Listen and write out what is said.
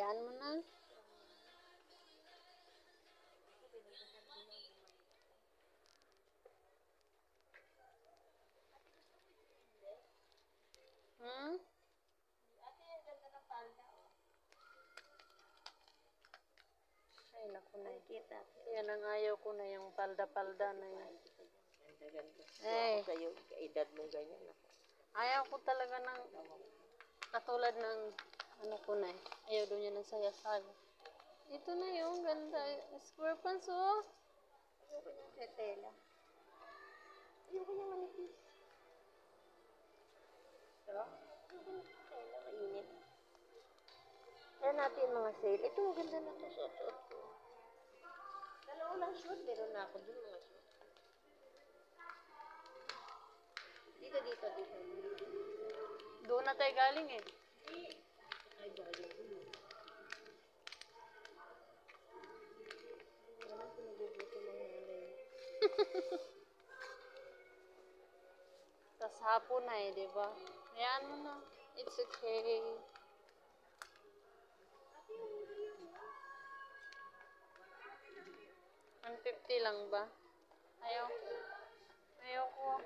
Hayaan mo na. Hmm? Ay, naku na. Yan ang ayaw ko na yung palda-palda na yun. Eh, Sa'yo, edad mo ganyan. ayaw ko talaga ng katulad ng ano ko na eh. Ayaw doon niya ng saya-saya. Ito na yung ganda. Square pants oh. Ayoko niyang tetela. Ayoko niyang manipis. Pero, ayoko niyang tetela, mainit. Kaya natin yung mga sale. Ito, ganda na to. Suot-suot ko. Dalawa lang shoot. Meron na ako dun mga shoot. Dito. Doon na tayo galing eh. Ay, galing. Wala ko nabubuto mga alay. Tas hapon na eh, di ba? Hayaan mo na. It's okay. $150 lang ba? Ayaw. Ayaw ko.